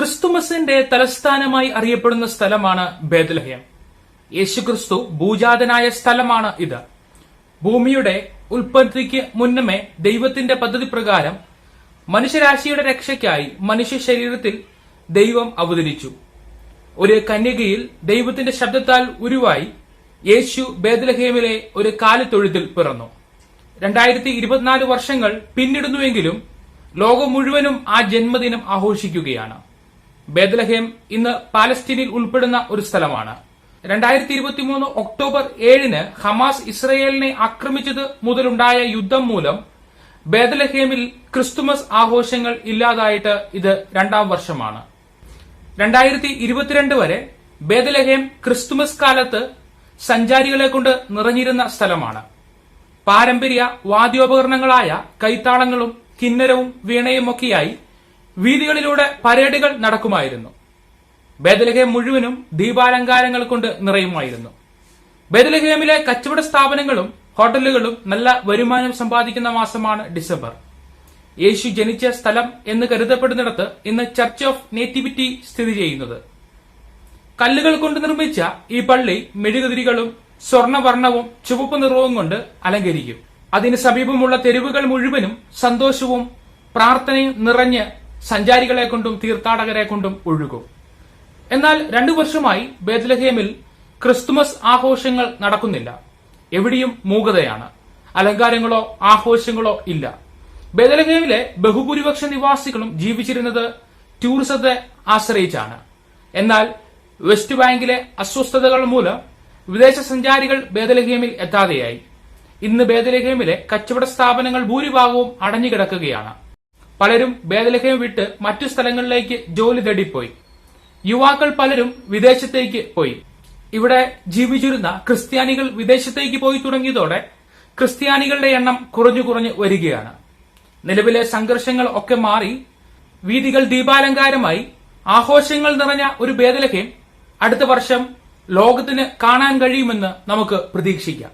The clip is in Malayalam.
ക്രിസ്തുമസിന്റെ തലസ്ഥാനമായി അറിയപ്പെടുന്ന സ്ഥലമാണ് ബേത്ലഹേം. യേശുക്രിസ്തു ഭൂജാതനായ സ്ഥലമാണ് ഇത്. ഭൂമിയുടെ ഉൽപ്പത്തിക്ക് മുന്നമേ ദൈവത്തിന്റെ പദ്ധതി പ്രകാരം മനുഷ്യരാശിയുടെ രക്ഷയ്ക്കായി മനുഷ്യ ശരീരത്തിൽ ദൈവം അവതരിച്ചു. ഒരു കന്യകയിൽ ദൈവത്തിന്റെ ശബ്ദത്താൽ ഉരുവായി യേശു ബേത്ലഹേമിലെ ഒരു കാലിത്തൊഴുത്തിൽ പിറന്നു. 2024 വർഷങ്ങൾ പിന്നിടുന്നുവെങ്കിലും ലോകം മുഴുവനും ആ ജന്മദിനം ആഘോഷിക്കുകയാണ്. ബേത്ലഹേം ഇന്ന് പാലസ്തീനിൽ ഉൾപ്പെടുന്ന ഒരു സ്ഥലമാണ്. 2023 ഒക്ടോബർ 7 ഹമാസ് ഇസ്രയേലിനെ ആക്രമിച്ചത് മുതലുണ്ടായ യുദ്ധം മൂലം ബേത്ലഹേമിൽ ക്രിസ്തുമസ് ആഘോഷങ്ങൾ ഇല്ലാതായിട്ട് ഇത് 2ാം വർഷമാണ്. 2022 വരെ ബേത്ലഹേം ക്രിസ്തുമസ് കാലത്ത് സഞ്ചാരികളെ കൊണ്ട് നിറഞ്ഞിരുന്ന സ്ഥലമാണ്. പാരമ്പര്യ വാദ്യോപകരണങ്ങളായ കൈത്താളങ്ങളും കിന്നരവും വീണയുമൊക്കെയായി വീതികളിലൂടെ പരേഡുകൾ നടക്കുമായിരുന്നു. ബേത്ലഹേം മുഴുവനും ദീപാലങ്കാരങ്ങൾ കൊണ്ട് നിറയുമായിരുന്നു. ബേത്ലഹേമിലെ കച്ചവട സ്ഥാപനങ്ങളും ഹോട്ടലുകളും നല്ല വരുമാനം സമ്പാദിക്കുന്ന മാസമാണ് ഡിസംബർ. യേശു ജനിച്ച സ്ഥലം എന്ന് കരുതപ്പെടുന്നിടത്ത് ഇന്ന് ചർച്ച് ഓഫ് നേറ്റിവിറ്റി സ്ഥിതി ചെയ്യുന്നത്. കല്ലുകൾ കൊണ്ട് നിർമ്മിച്ച ഈ പള്ളി മെഴുകുതിരികളും സ്വർണവർണ്ണവും ചുവപ്പ് നിറവും കൊണ്ട് അലങ്കരിക്കും. അതിന് സമീപമുള്ള തെരുവുകൾ മുഴുവനും സന്തോഷവും പ്രാർത്ഥനയും നിറഞ്ഞ് സഞ്ചാരികളെ കൊണ്ടും തീർത്ഥാടകരെ കൊണ്ടും ഒഴുകും. എന്നാൽ 2 വർഷമായി ബേത്ലഹേമിൽ ക്രിസ്തുമസ് ആഘോഷങ്ങൾ നടക്കുന്നില്ല. എവിടെയും മൂകതയാണ്. അലങ്കാരങ്ങളോ ആഘോഷങ്ങളോ ഇല്ല. ബേത്ലഹേമിലെ ബഹുഭൂരിപക്ഷ നിവാസികളും ജീവിച്ചിരുന്നത് ടൂറിസത്തെ ആശ്രയിച്ചാണ്. എന്നാൽ വെസ്റ്റ് ബാങ്കിലെ അസ്വസ്ഥതകൾ മൂലം വിദേശ സഞ്ചാരികൾ ബേത്ലഹേമിൽ എത്താതെയായി. ഇന്ന് ബേത്ലഹേമിലെ കച്ചവട സ്ഥാപനങ്ങൾ ഭൂരിഭാഗവും അടഞ്ഞുകിടക്കുകയാണ്. പലരും ബേത്ലഹേം വിട്ട് മറ്റു സ്ഥലങ്ങളിലേക്ക് ജോലി തേടിപ്പോയി. യുവാക്കൾ പലരും വിദേശത്തേക്ക് പോയി. ഇവിടെ ജീവിച്ചിരുന്ന ക്രിസ്ത്യാനികൾ വിദേശത്തേക്ക് പോയി തുടങ്ങിയതോടെ ക്രിസ്ത്യാനികളുടെ എണ്ണം കുറഞ്ഞു വരികയാണ്. നിലവിലെ സംഘർഷങ്ങൾ ഒക്കെ മാറി വീഥികൾ ദീപാലങ്കാരമായി ആഘോഷങ്ങൾ നിറഞ്ഞ ഒരു ബേത്ലഹേം അടുത്ത വർഷം ലോകത്തിന് കാണാൻ കഴിയുമെന്ന് നമുക്ക് പ്രതീക്ഷിക്കാം.